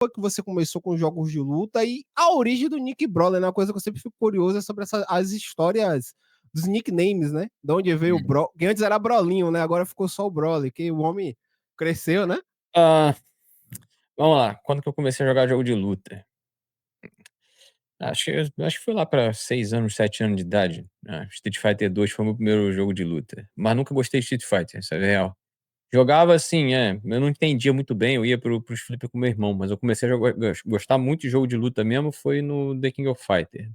foi que você começou com jogos de luta e a origem do Nick Brawler, né? Uma coisa que eu sempre fico curioso é sobre as histórias dos nicknames, né? De onde veio o Bro, que antes era Brolinho, né? Agora ficou só o Broly, que o homem cresceu, né? Ah, vamos lá. Quando que eu comecei a jogar jogo de luta? Acho que foi lá pra 6 anos, 7 anos de idade. Street Fighter 2 foi o meu primeiro jogo de luta. Mas nunca gostei de Street Fighter, isso é real. Jogava assim, eu não entendia muito bem, eu ia pros flipper com meu irmão, mas eu comecei a gostar muito de jogo de luta mesmo foi no The King of Fighter.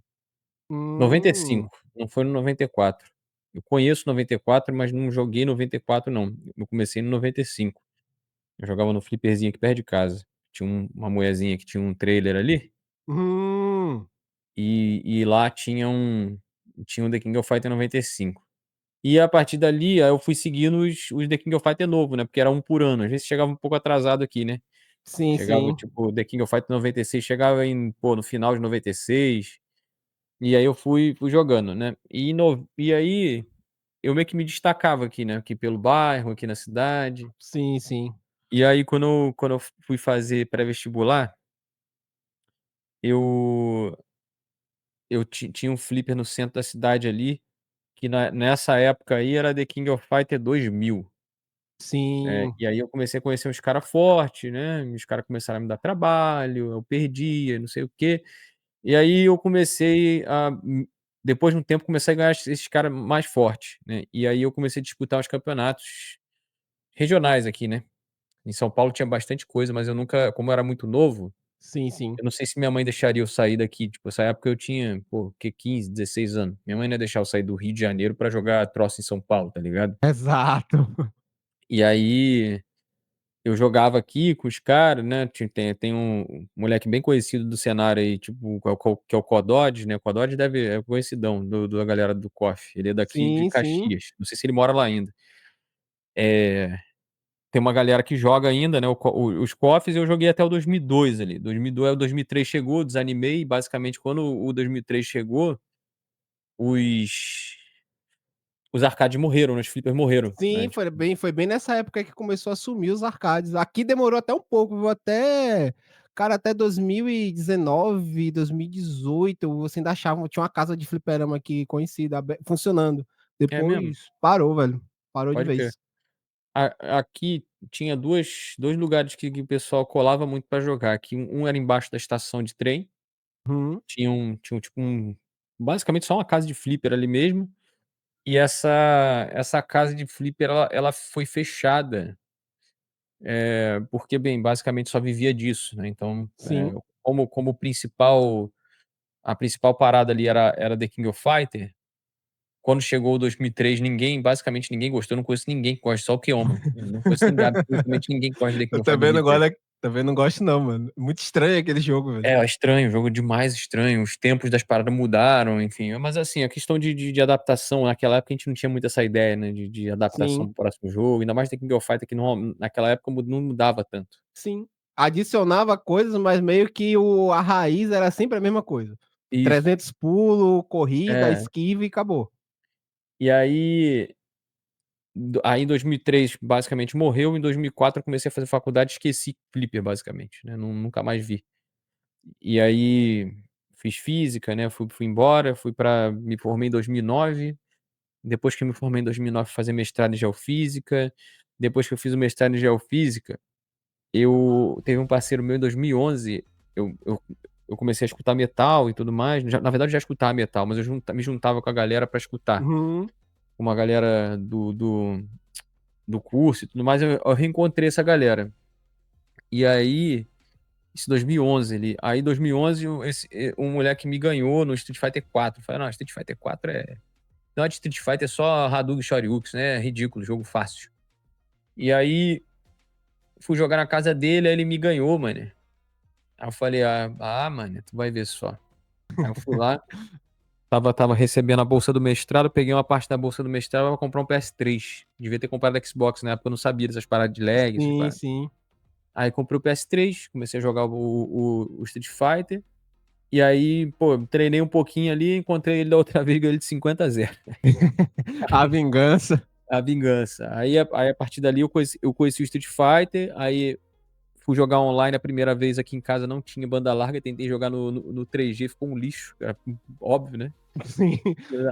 Hum, 95, não foi no 94. Eu conheço 94, mas não joguei 94 não. Eu comecei no 95. Eu jogava no flipperzinho aqui perto de casa. Tinha uma mulherzinha que tinha um trailer ali, hum, e lá tinha um The King of Fighter 95. E a partir dali, aí eu fui seguindo os The King of Fighter novo, né, porque era um por ano, às vezes chegava um pouco atrasado aqui, né. sim, Chegava, sim, tipo, The King of Fighter 96 chegava no final de 96, e aí eu fui jogando, né. E aí, eu meio que me destacava aqui, né, aqui pelo bairro, aqui na cidade. sim, sim, E aí quando eu fui fazer pré-vestibular, eu tinha um flipper no centro da cidade ali, que nessa época aí era The King of Fighter 2000. sim, E aí eu comecei a conhecer uns cara forte, né, os cara começaram a me dar trabalho, eu perdia, não sei o quê. E aí eu comecei depois de um tempo, comecei a ganhar esses cara mais forte, né, e aí eu comecei a disputar os campeonatos regionais aqui, né. Em São Paulo tinha bastante coisa, mas eu nunca, como eu era muito novo, sim, sim. eu não sei se minha mãe deixaria eu sair daqui, tipo, essa época eu tinha, pô, que 15, 16 anos. Minha mãe não ia deixar eu sair do Rio de Janeiro pra jogar troça em São Paulo, tá ligado. Exato. E aí, eu jogava aqui com os caras, né, tem um moleque bem conhecido do cenário aí, tipo, que é o Codod, né, o Codod é conhecidão da galera do KOF, ele é daqui de Sim, sim, Caxias, não sei se ele mora lá ainda. Eh Tem uma galera que joga ainda, né, os KOFs eu joguei até o 2002 ali, 2002 o 2003 chegou, desanimei, basicamente quando o 2003 chegou, os os arcades morreram, né, os flippers morreram, né, sim, tipo foi bem nessa época que começou a sumir os arcades. Aqui demorou até um pouco, viu, até 2019, 2018, você ainda achava tinha uma casa de fliperama aqui conhecida, funcionando. é mesmo? Depois parou, velho, parou de Pode crer. vez. Aqui tinha 2 lugares que o pessoal colava muito pra jogar, que um era embaixo da estação de trem, Uhum. tinha tipo basicamente só uma casa de flipper ali mesmo, e essa casa de flipper ela foi fechada. Porque, bem, basicamente só vivia disso, né, então, Sim, como a principal parada ali era The King of Fighter, quando chegou o 2003 basicamente ninguém gostou, eu não conheço ninguém que goste, só o Keoma, eu não conheço ninguém, absolutamente ninguém que gosta de The King eu of Fighter 2003. também não gosto não, mano. Muito estranho aquele jogo, velho. É estranho, jogo demais estranho, os tempos das paradas mudaram, enfim, mas assim, a questão de adaptação, naquela época a gente não tinha muito essa ideia, né, de adaptação Sim, para o próximo jogo, ainda mais The King of Fighter que naquela época não mudava tanto. sim. Adicionava coisas, mas meio que a raiz era sempre a mesma coisa. Isso. 300 pulo, corrida, É. esquiva e acabou. E aí em 2003 basicamente morreu, em 2004 eu comecei a fazer faculdade, esqueci Flipper basicamente, né, nunca mais vi. E aí fiz física, né, fui embora, me formei em 2009, depois que eu me formei em 2009 fui fazer mestrado em geofísica, depois que eu fiz o mestrado em geofísica, eu teve um parceiro meu em 2011, eu comecei a escutar metal e tudo mais, na verdade já escutava metal, mas eu me juntava com a galera pra escutar, Uhum. uma galera do curso e tudo mais, eu reencontrei essa galera. E aí, isso 2011 ali, aí 2011 um moleque me ganhou no Street Fighter 4, falei: "Não, Street Fighter 4 não é de Street Fighter, é só Hadouken e Shoryuken, né, é ridículo, jogo fácil". E aí, fui jogar na casa dele, aí ele me ganhou, mano. Aí eu falei: mano, tu vai ver só". Aí eu fui lá, tava recebendo a bolsa do mestrado, peguei uma parte da bolsa do mestrado pra comprar um PS3. Devia ter comprado Xbox, na época eu não sabia dessas paradas de lag, essas Sim, paradas. sim. Aí comprei o PS3, comecei a jogar o Street Fighter, e aí, pô, treinei um pouquinho ali, encontrei ele da outra vez, ganhei ele de 50-0. A vingança. A vingança. Aí a partir dali eu conheci o Street Fighter, aí fui jogar online a primeira vez aqui em casa, não tinha banda larga, tentei jogar no 3G, ficou um lixo, era óbvio, né? Sim.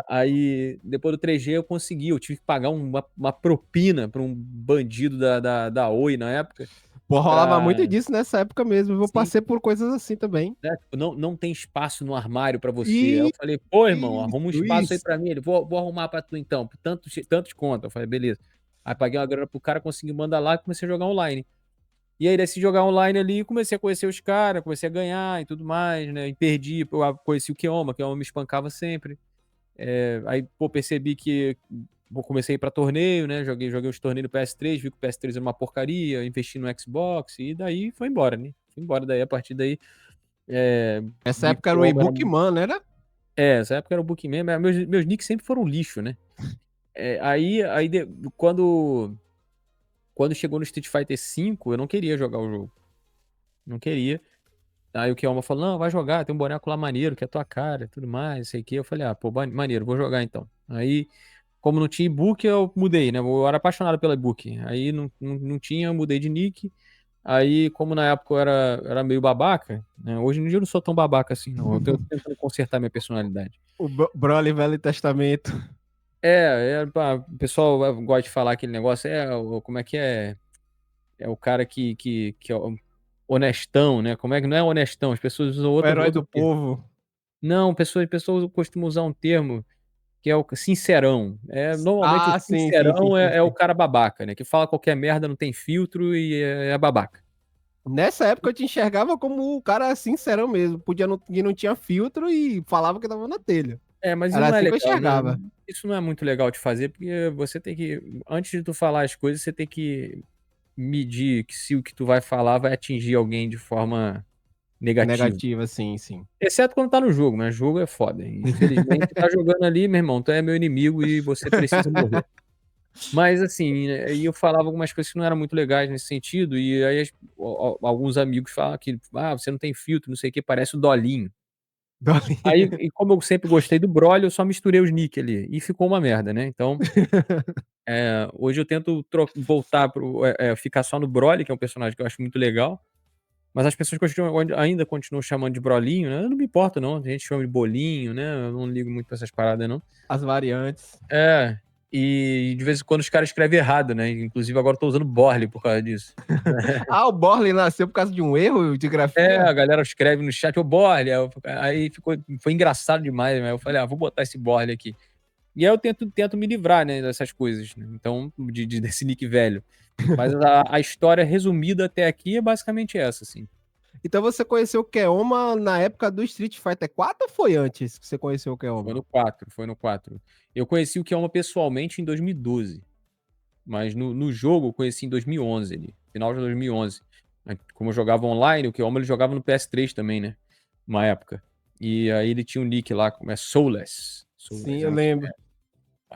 Aí, depois do 3G eu consegui, eu tive que pagar uma propina pra um bandido da Oi na época. Pô, rolava Pra... muito disso nessa época mesmo. Eu Sim, passei por coisas assim também. né? Tipo, não tem espaço no armário pra você. Aí eu E falei, pô, irmão, arruma um espaço aí isso. pra mim. Ele, vou arrumar pra tu então, por tantos conto. Eu falei, beleza. Aí paguei uma grana pro cara, consegui mandar lá e comecei a jogar online. E aí, desse jogar online ali, comecei a conhecer os caras, comecei a ganhar e tudo mais, né? E perdi, eu conheci o Keoma me espancava sempre. Aí, pô, percebi que comecei a ir pra torneio, né? Joguei os torneios no PS3, vi que o PS3 era uma porcaria, investi no Xbox e daí foi embora, né? Fui embora daí, a partir daí, Essa vi que época o era o Keoma era e-book man, né? Era? essa época era o Bookman, mas meus nicks sempre foram lixo, né? Aí quando chegou no Street Fighter V, eu não queria jogar o jogo. Não queria. Aí o Kioma falou, não, vai jogar, tem um boneco lá maneiro, que é a tua cara, tudo mais, sei que. Eu falei, pô, maneiro, vou jogar então. Aí, como não tinha e-book, eu mudei, né? Eu era apaixonado pelo e-book. Aí não tinha, eu mudei de nick. Aí, como na época eu era meio babaca, né? Hoje em dia eu não sou tão babaca assim, não. Eu tô tentando consertar minha personalidade. O Broly Velho Testamento. Pá, o pessoal gosta de falar aquele negócio, como é que é? É o cara que é honestão, né? Como é que não é honestão? As pessoas usam O herói outro do termo. povo. Não, pessoas costumam usar um termo que é o sincerão. Normalmente o Ah, sim, sim, sim, sincerão sim, é o sim. cara babaca, né? Que fala qualquer merda, não tem filtro e é babaca. Nessa época eu te enxergava como o cara sincerão mesmo. Podia não, que não tinha filtro e falava que tava na telha. Mas isso Era não é assim que eu legal, né? enxergava. Isso não é muito legal de fazer, porque você tem que, antes de tu falar as coisas, você tem que medir que se o que tu vai falar vai atingir alguém de forma negativa. Negativa, sim, sim. Exceto quando tá no jogo, mas jogo é foda. Infelizmente, tá jogando ali, meu irmão, tu é meu inimigo e você precisa morrer. Mas assim, aí eu falava algumas coisas que não eram muito legais nesse sentido, e aí alguns amigos falam que, você não tem filtro, não sei o que, parece o Dolinho. Aí, e como eu sempre gostei do Broly, eu só misturei os nick ali, e ficou uma merda, né? Então, hoje eu tento voltar ficar só no Broly, que é um personagem que eu acho muito legal, mas as pessoas ainda continuam chamando de Brolinho, né? Eu não me importo, não. A gente chama de Bolinho, né? Eu não ligo muito pra essas paradas, não. As variantes. É. E de vez em quando os caras escrevem errado, né? Inclusive agora eu tô usando Borle por causa disso. Ah, o Borley nasceu por causa de um erro de grafia? A galera escreve no chat, ô Borle. Aí foi engraçado demais, né? Eu falei, vou botar esse Borle aqui. E aí eu tento me livrar, né, dessas coisas, né? Então, desse nick velho. Mas a história resumida até aqui é basicamente essa, assim. Então você conheceu o Keoma na época do Street Fighter 4 ou foi antes que você conheceu o Foi Keoma? no 4, foi no 4. Eu conheci o Kioma pessoalmente em 2012, mas no jogo eu conheci em 2011, ali, final de 2011. Como eu jogava online, o Kioma ele jogava no PS3 também, né? Uma época. E aí ele tinha um nick lá, como é Soulless. Sim, Soulless, eu lembro.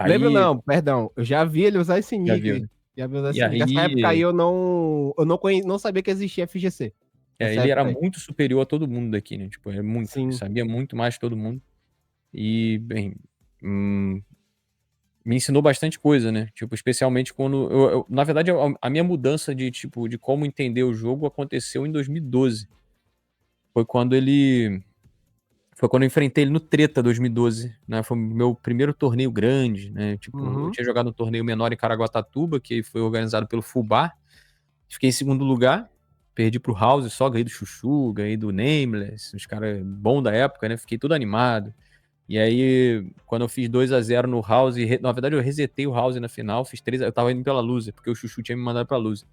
Lembro Aí, não, perdão. Eu já vi ele usar esse já nick viu, aí. né? Já vi usar E esse nick. Nessa época aí aí, eu não sabia que existia FGC. Nessa ele era época aí. muito superior a todo mundo daqui, né? Tipo, ele Sim. sabia muito mais que todo mundo. E, bem, me ensinou bastante coisa, né? Tipo, especialmente quando na verdade, a minha mudança de como entender o jogo aconteceu em 2012. Foi quando ele foi quando eu enfrentei ele no Treta 2012, né? Foi o meu primeiro torneio grande, né? Tipo, eu Uhum. tinha jogado um torneio menor em Caraguatatuba, que foi organizado pelo Fubá. Fiquei em segundo lugar, perdi pro House só, ganhei do Chuchu, ganhei do Nameless, os caras bons da época, né? Fiquei todo animado. E aí, quando eu fiz 2-0 no House, na verdade eu resetei o House na final, fiz 3 eu tava indo pela Loser, porque o Chuchu tinha me mandado pra Loser.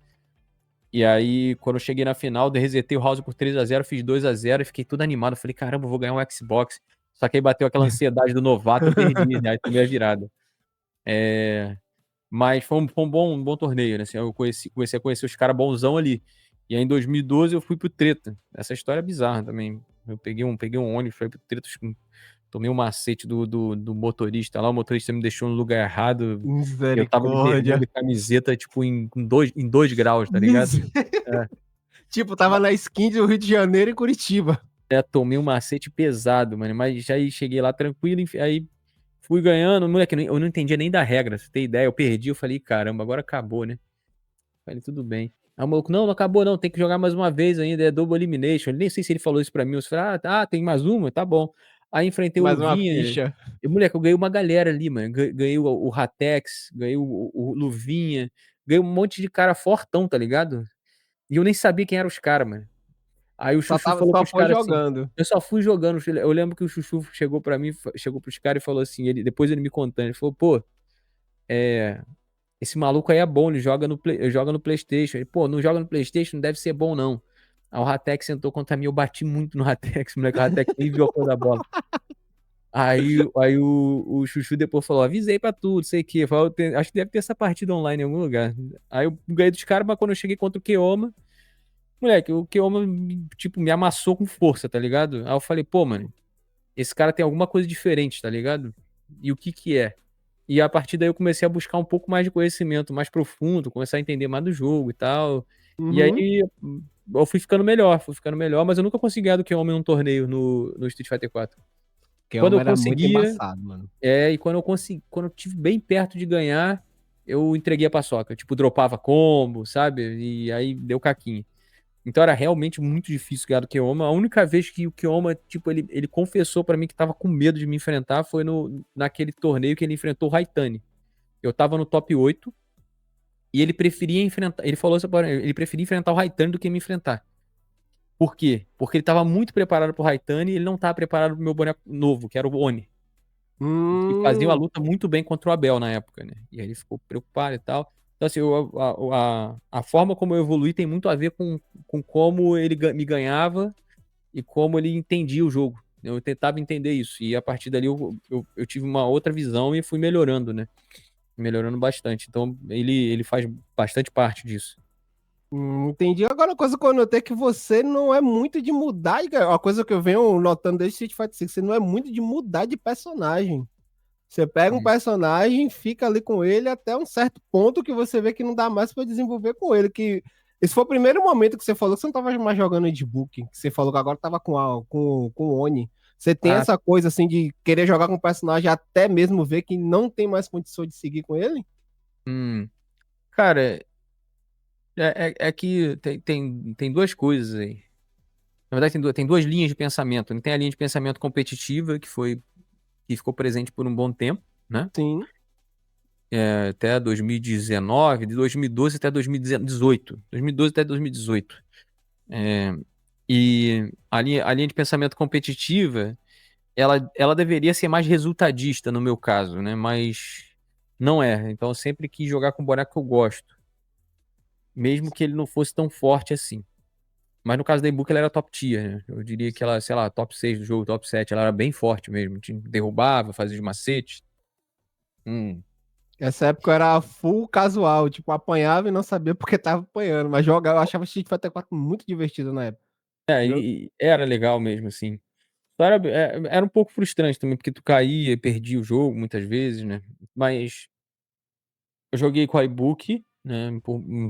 E aí, quando eu cheguei na final, eu resetei o House por 3-0, fiz 2-0 e fiquei todo animado. Falei, caramba, eu vou ganhar um Xbox. Só que aí bateu aquela ansiedade do novato, eu perdi, né? Aí tomei a virada. Mas foi um bom torneio, né? Assim, eu comecei a conhecer os caras bonzão ali. E aí em 2012 eu fui pro Treta. Essa história é bizarra também. Eu peguei um ônibus, fui pro Treta, tomei um macete do motorista lá, o motorista me deixou no lugar errado. Eu tava de bermuda Misericórdia. e camiseta, tipo, em 2 graus, tá ligado? Mis- É, Tipo, tava na skin do Rio de Janeiro e Curitiba. tomei um macete pesado, mano. Mas aí cheguei lá tranquilo, aí fui ganhando. Moleque, eu não entendia nem da regra, pra você ter ideia. Eu perdi, eu falei, caramba, agora acabou, né? Falei, tudo bem. Aí o maluco, não acabou não, tem que jogar mais uma vez ainda, é Double Elimination. Nem sei se ele falou isso pra mim, eu falei, tem mais uma? Tá bom. Aí enfrentei o Mais uma Luvinha, ficha. e moleque, eu ganhei uma galera ali, mano, ganhei o Ratex, ganhei o Luvinha, ganhei um monte de cara fortão, tá ligado? E eu nem sabia quem eram os caras, mano. Aí o Chuchu falou Só pros foi caras assim, jogando. eu só fui jogando, eu lembro que o Chuchu chegou pra mim, chegou pros caras e falou assim, depois ele me contando, ele falou, pô, é, esse maluco aí é bom, ele joga no PlayStation. Ele, pô, não joga no PlayStation, não deve ser bom, não. Aí o Ratex sentou contra mim, eu bati muito no Ratex, moleque. O Ratex nem viu a cor da bola. Aí o Chuchu depois falou: avisei pra tudo, sei que. Falou, acho que deve ter essa partida online em algum lugar. Aí eu ganhei dos caras, mas quando eu cheguei contra o Keoma, moleque, o Keoma, tipo, me amassou com força, tá ligado? Aí eu falei: pô, mano, esse cara tem alguma coisa diferente, tá ligado? E o que que é? E a partir daí eu comecei a buscar um pouco mais de conhecimento mais profundo, começar a entender mais do jogo e tal. E Uhum. aí eu fui ficando melhor, mas eu nunca consegui ganhar do que homem num torneio no Street Fighter 4. Que Quando eu era muito conseguia, embaçado, mano. e quando eu consegui, quando eu tive bem perto de ganhar, eu entreguei a paçoca. Tipo, dropava combo, sabe? E aí deu caquinho. Então era realmente muito difícil ganhar do Keoma. A única vez que o Keoma, tipo, ele confessou pra mim que tava com medo de me enfrentar foi naquele torneio que ele enfrentou o Raitani. Eu tava no top 8 e ele preferia enfrentar. Ele falou isso pra mim, ele preferia enfrentar o Raitani do que me enfrentar. Por quê? Porque ele tava muito preparado pro Raitani e ele não tava preparado pro meu boneco novo, que era o Oni. Que fazia uma Hum, luta muito bem contra o Abel na época, né? E aí ele ficou preocupado e tal. Então, assim, a forma como eu evolui tem muito a ver com como ele me ganhava e como ele entendia o jogo. Eu tentava entender isso. E a partir dali eu tive uma outra visão e fui melhorando, né? Melhorando bastante. Então ele faz bastante parte disso. entendi. Agora, uma coisa que eu notei é que você não é muito de mudar. Uma coisa que eu venho notando desde Street Fighter 6, você não é muito de mudar de personagem. Você pega um Hum. personagem, fica ali com ele até um certo ponto que você vê que não dá mais para desenvolver com ele. Que esse foi o primeiro momento que você falou que você não estava mais jogando Edgebook, que você falou que agora estava com o Oni. Você tem Ah, essa coisa assim de querer jogar com o personagem até mesmo ver que não tem mais condição de seguir com ele? hum. Cara, é que tem duas coisas aí. Na verdade, tem duas linhas de pensamento, né? Tem a linha de pensamento competitiva, que ficou presente por um bom tempo, né? Sim. Até 2019, de 2012 até 2018. 2012 até 2018. É, e a linha de pensamento competitiva, ela deveria ser mais resultadista no meu caso, né? Mas não é. Então eu sempre quis jogar com o boneco que eu gosto, mesmo que ele não fosse tão forte assim. Mas no caso da Ibuka, ela era top tier, né? Eu diria que ela, sei lá, top 6 do jogo, top 7, ela era bem forte mesmo. Derrubava, fazia os macetes. Hum. Essa época eu era full casual, tipo, apanhava e não sabia porque tava apanhando, mas jogava, eu achava Street Fighter 4 muito divertido na época. Entendeu? E era legal mesmo, assim. Só era um pouco frustrante também, porque tu caía e perdia o jogo muitas vezes, né? Mas eu joguei com a iBook, né?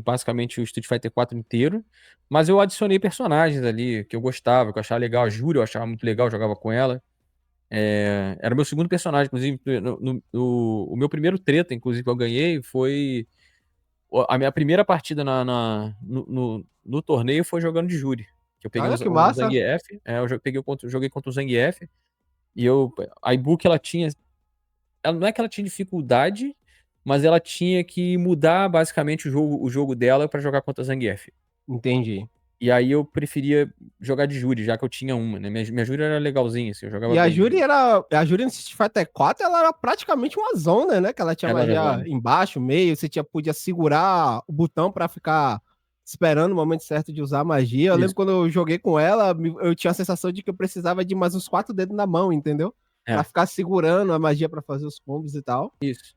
Basicamente o Street Fighter 4 inteiro. Mas eu adicionei personagens ali que eu gostava, que eu achava legal. A Júlia eu achava muito legal, eu jogava com ela. Era o meu segundo personagem, inclusive. O meu primeiro treta, inclusive, que eu ganhei foi. A minha primeira partida no torneio foi jogando de Júri. Que eu peguei Olha que o massa. Zangief. Joguei contra o Zangief. E a iBook ela tinha. Ela, não é que ela tinha dificuldade, mas ela tinha que mudar basicamente o jogo dela pra jogar contra a Zangief. Entendi. E aí eu preferia jogar de Júri, já que eu tinha uma, né? Minha Júri era legalzinha, assim, eu jogava E a bem de Juri Júri. era. A Juri no Street Fighter 4, ela era praticamente uma zona, né? Que ela tinha Ela era magia zona. embaixo, meio, você podia segurar o botão pra ficar esperando o momento certo de usar a magia. Eu lembro Isso. quando eu joguei com ela, eu tinha a sensação de que eu precisava de mais uns 4 dedos na mão, entendeu? Pra É, ficar segurando a magia pra fazer os combos e tal. isso.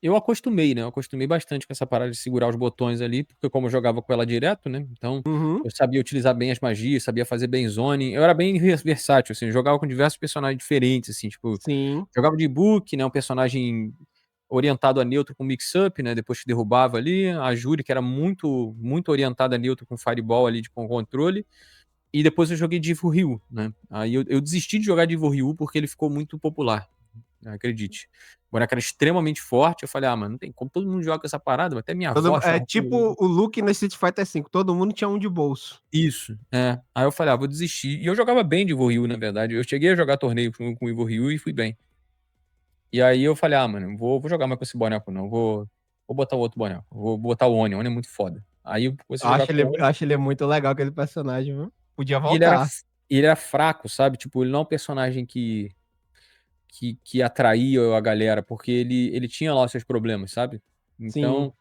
Eu acostumei, né? Eu acostumei bastante com essa parada de segurar os botões ali, porque como eu jogava com ela direto, né? Então Uhum. eu sabia utilizar bem as magias, sabia fazer bem zoning. Eu era bem versátil, assim, eu jogava com diversos personagens diferentes, assim, tipo, Sim. jogava de Book, né? Um personagem orientado a neutro com mix-up, né? Depois que derrubava ali. A Juri, que era muito, muito orientada a neutro com Fireball ali com controle. E depois eu joguei de Ivo Ryu, né? Aí eu desisti de jogar de Ivo Ryu porque ele ficou muito popular. acredite. O boneco era extremamente forte, eu falei: "Ah, mano, não tem como, todo mundo joga com essa parada, até minha avó É achava tipo o Luke no Street Fighter V, todo mundo tinha um de bolso. isso, é. Aí eu falei: "Ah, vou desistir", e eu jogava bem de Ivo Ryu, na verdade, eu cheguei a jogar torneio com o Ivo Ryu e fui bem. E aí eu falei: "Ah, mano, vou jogar mais com esse boneco não, vou botar o outro boneco, vou botar o Oni é muito foda". Aí eu comecei a jogar com o Oni, Acho ele muito legal, aquele personagem, viu. Podia e voltar. ele era fraco, sabe, tipo, ele não é um personagem que atraía a galera, porque ele tinha lá os seus problemas, sabe. Sim. Então,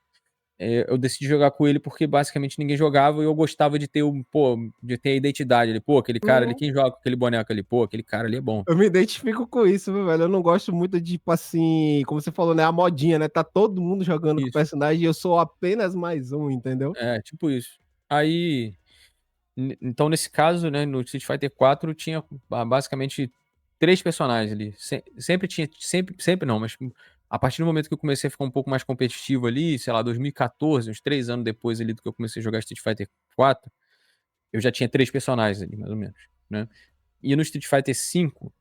eu decidi jogar com ele, porque basicamente ninguém jogava e eu gostava de ter de ter a identidade ali, pô, aquele cara ali, Uhum. quem joga com aquele boneco ali? Pô, aquele cara ali é bom. Eu me identifico com isso, viu, velho. Eu não gosto muito de, tipo assim, como você falou, né, a modinha, né, tá todo mundo jogando com o Isso, personagem e eu sou apenas mais um, entendeu? é, tipo isso. Aí, então nesse caso, né, no Street Fighter 4 tinha basicamente 3 personagens ali, sempre tinha, sempre não, mas a partir do momento que eu comecei a ficar um pouco mais competitivo ali, sei lá, 2014, uns 3 anos depois ali do que eu comecei a jogar Street Fighter 4, eu já tinha 3 personagens ali, mais ou menos, né. E no Street Fighter 5,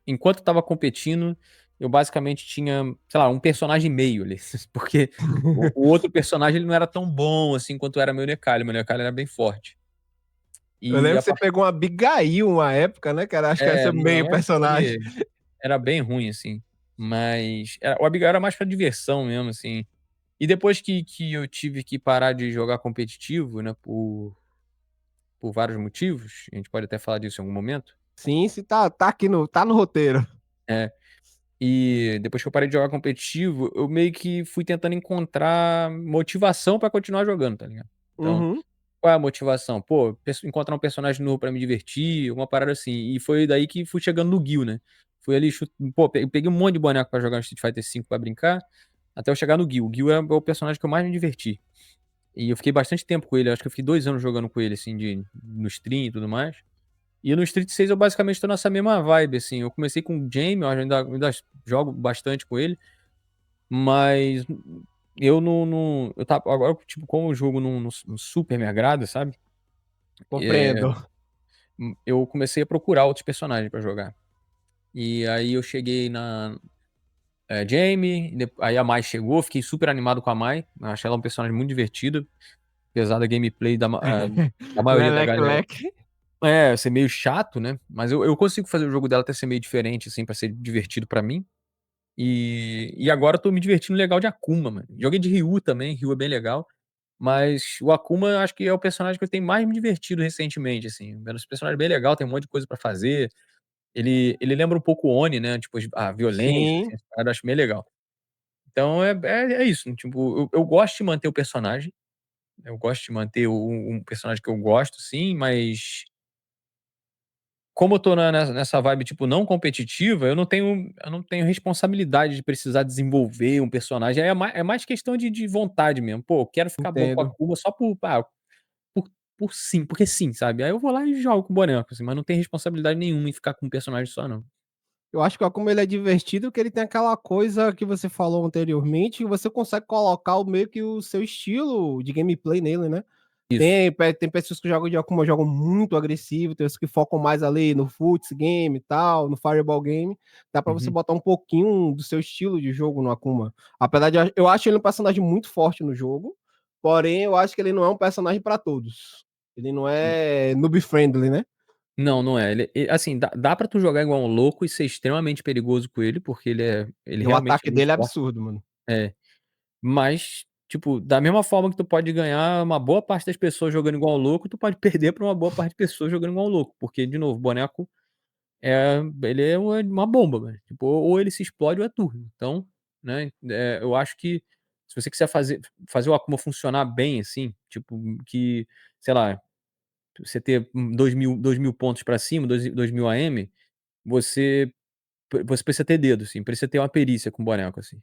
enquanto eu estava competindo, eu basicamente tinha, sei lá, um personagem e meio ali, porque o outro personagem ele não era tão bom, assim, quanto era meu Necalho era bem forte. Eu E lembro a que você par pegou uma Abigail uma época, né, cara, acho que era É, seu não, meio personagem. era bem ruim, assim, mas o Abigail era mais pra diversão mesmo, assim. E depois que eu tive que parar de jogar competitivo, né, por vários motivos, a gente pode até falar disso em algum momento. Sim, sim, tá aqui no roteiro. É. E depois que eu parei de jogar competitivo, eu meio que fui tentando encontrar motivação pra continuar jogando, tá ligado. Então, Uhum. qual é a motivação? Pô, encontrar um personagem novo pra me divertir, alguma parada assim. E foi daí que fui chegando no Gil, né. Fui ali pô, peguei um monte de boneco pra jogar no Street Fighter V pra brincar, até eu chegar no Gil. O Gil é o personagem que eu mais me diverti. E eu fiquei bastante tempo com ele, acho que eu fiquei 2 anos jogando com ele, assim, no stream e tudo mais. E no Street 6 eu basicamente tô nessa mesma vibe, assim, eu comecei com o Jamie, eu ainda jogo bastante com ele, mas eu não eu tava agora, tipo, como o jogo não super me agrada, sabe, eh, Compreendo. eu comecei a procurar outros personagens pra jogar. E aí eu cheguei na, Jamie, aí a Mai chegou, fiquei super animado com a Mai, achei ela um personagem muito divertido, apesar da gameplay da maioria da galera Leque-leque. ser meio chato, né, mas eu consigo fazer o jogo dela até ser meio diferente, assim, pra ser divertido pra mim. E agora eu tô me divertindo legal de Akuma, mano. Joguei de Ryu também, Ryu é bem legal, mas o Akuma eu acho que é o personagem que eu tenho mais me divertido recentemente, assim. Esse personagem é bem legal, tem um monte de coisa pra fazer. Ele lembra um pouco o Oni, né, tipo, a violência, assim, Sim, essa parada eu acho bem legal. Então é isso, tipo, eu gosto de manter o personagem, eu gosto de manter um personagem que eu gosto, sim, mas como eu tô nessa vibe, tipo, não competitiva, eu não tenho responsabilidade de precisar desenvolver um personagem, aí é mais questão de vontade mesmo. Pô, eu quero ficar bom com a entendo. Akuma só por sim, porque sim, sabe. Aí eu vou lá e jogo com o boneco, assim, mas não tem responsabilidade nenhuma em ficar com um personagem só não. Eu acho que o Akuma ele é divertido, que ele tem aquela coisa que você falou anteriormente, que você consegue colocar meio que o seu estilo de gameplay nele, né. Isso. Tem pessoas que jogam de Akuma, jogam muito agressivo, tem outras que focam mais ali no futs game e tal, no fireball game. Dá pra você Uhum. botar um pouquinho do seu estilo de jogo no Akuma. Apesar de eu acho ele um personagem muito forte no jogo, porém eu acho que ele não é um personagem pra todos. Ele não é noob friendly, né. Não, não é. Assim, dá pra tu jogar igual um louco e ser extremamente perigoso com ele, porque ele E o realmente é ataque muito dele é forte. absurdo, mano. É. Mas, tipo, da mesma forma que tu pode ganhar uma boa parte das pessoas jogando igual um louco, tu pode perder pra uma boa parte de pessoas jogando igual um louco, porque, de novo, o boneco ele é uma bomba, velho. Tipo, ou ele se explode ou é tu. Então, né, eu acho que se você quiser fazer o Akuma funcionar bem, assim, tipo, que, sei lá, você ter 2.000 pontos pra cima, 2.000 AM, você você precisa ter dedo, assim, precisa ter uma perícia com o boneco, assim.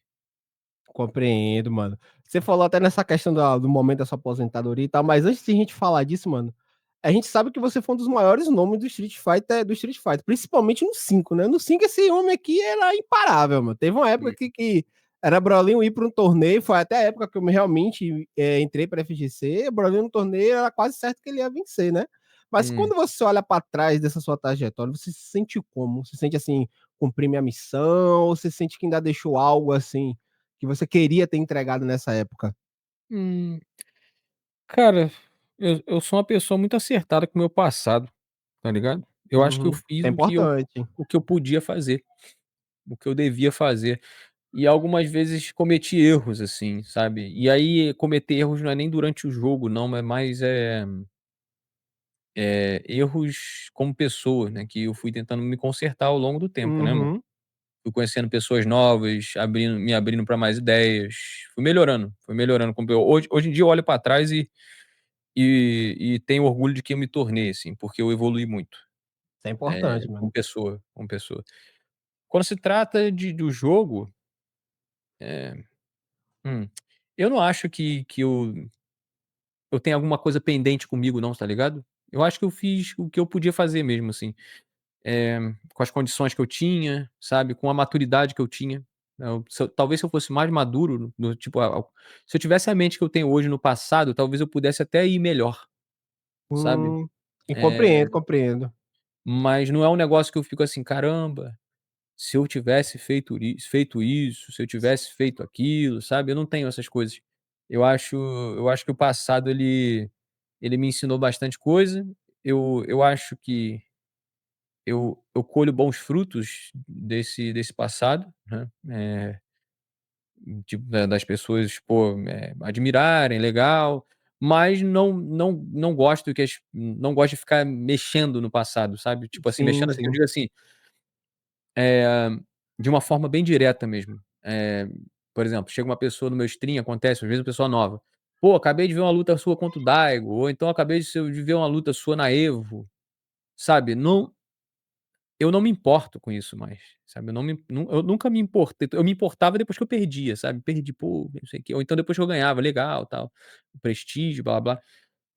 Compreendo, mano. Você falou até nessa questão do momento da sua aposentadoria e tal, mas antes de a gente falar disso, mano, a gente sabe que você foi um dos maiores nomes do Street Fighter, principalmente no 5, né? No 5 esse homem aqui era imparável, mano. Teve uma época Hum, que era Brolinho ir para um torneio, foi até a época que eu realmente entrei para FGC, Brolinho no torneio era quase certo que ele ia vencer, né? Mas hum. quando você olha para trás dessa sua trajetória, você se sente como? Você se sente assim, cumprir minha missão, ou você sente que ainda deixou algo, assim, que você queria ter entregado nessa época? Hum, cara, eu sou uma pessoa muito acertada com o meu passado, tá ligado? Eu acho que eu Uhum. fiz É importante. o que eu podia fazer, o que eu devia fazer. E algumas vezes cometi erros, assim, sabe. E aí cometer erros não é nem durante o jogo não, é mais, erros como pessoa, né, que eu fui tentando me consertar ao longo do tempo, né, mano. Uhum. Fui conhecendo pessoas novas, me abrindo para mais ideias, fui melhorando com hoje em dia eu olho para trás e tenho orgulho de quem eu me tornei, assim, porque eu evolui muito, Isso é importante, como mano. pessoa, como pessoa. Quando se trata do jogo, eh, hum, eu não acho que eu tenho alguma coisa pendente comigo não, tá ligado? Eu acho que eu fiz o que eu podia fazer mesmo, assim, eh, com as condições que eu tinha, sabe, com a maturidade que eu tinha. Talvez se eu fosse mais maduro, no tipo, se eu tivesse a mente que eu tenho hoje no passado, talvez eu pudesse até ir melhor, sabe. Hum. E Eh, compreendo, compreendo. mas não é um negócio que eu fico assim: "Caramba, se eu tivesse feito isso, se eu tivesse feito aquilo", sabe, eu não tenho essas coisas. Eu acho que o passado ele me ensinou bastante coisa, eu acho que eu colho bons frutos desse passado, né, tipo, das pessoas, pô, admirarem, legal, mas não gosto não gosto de ficar mexendo no passado, sabe, tipo assim, Sim, mexendo assim, eu sim. digo assim, eh, de uma forma bem direta mesmo. Por exemplo, chega uma pessoa no meu stream, acontece, às vezes, uma pessoa nova: "Pô, acabei de ver uma luta sua contra o Daigo", ou então: "Acabei de ver uma luta sua na Evo", sabe, eu não me importo com isso mais, sabe, eu nunca me importei, eu me importava depois que eu perdia, sabe, perdi, pô, não sei o quê, ou então depois que eu ganhava, legal, tal, o prestígio, blá-blá-blá.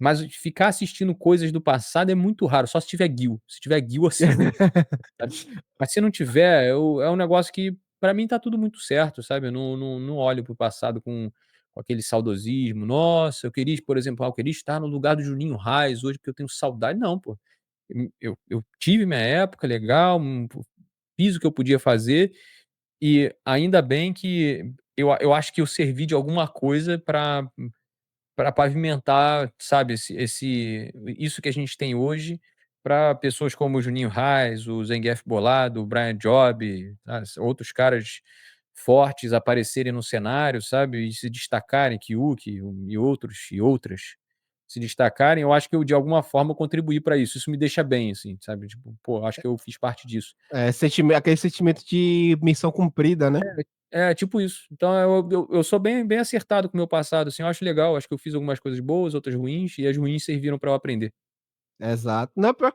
Mas ficar assistindo coisas do passado é muito raro, só se tiver Guild, se tiver Guild eu assisto. Sabe. Mas se não tiver, é um negócio que pra mim tá tudo muito certo, sabe, eu não olho para o passado com aquele saudosismo, "Nossa, eu queria", por exemplo, eu queria estar no lugar do Juninho Reis hoje, porque eu tenho saudade", não, pô. Eu tive minha época legal, fiz o que eu podia fazer, e ainda bem que eu acho que eu servi de alguma coisa para pavimentar, sabe, isso que a gente tem hoje, para pessoas como o Juninho Reis, o Zangief Bolado, o Brian Job, outros caras fortes aparecerem no cenário, sabe, e se destacarem, Kyuki e outros e outras, se destacarem, eu acho que eu de alguma forma contribuí para isso. Isso me deixa bem, assim, sabe, tipo, pô, acho que eu fiz parte disso. É, aquele sentimento de missão cumprida, né. É, tipo isso. Então eu sou bem acertado com o meu passado, assim, eu acho legal, acho que eu fiz algumas coisas boas, outras ruins, e as ruins serviram para eu aprender. Exato. Não, pior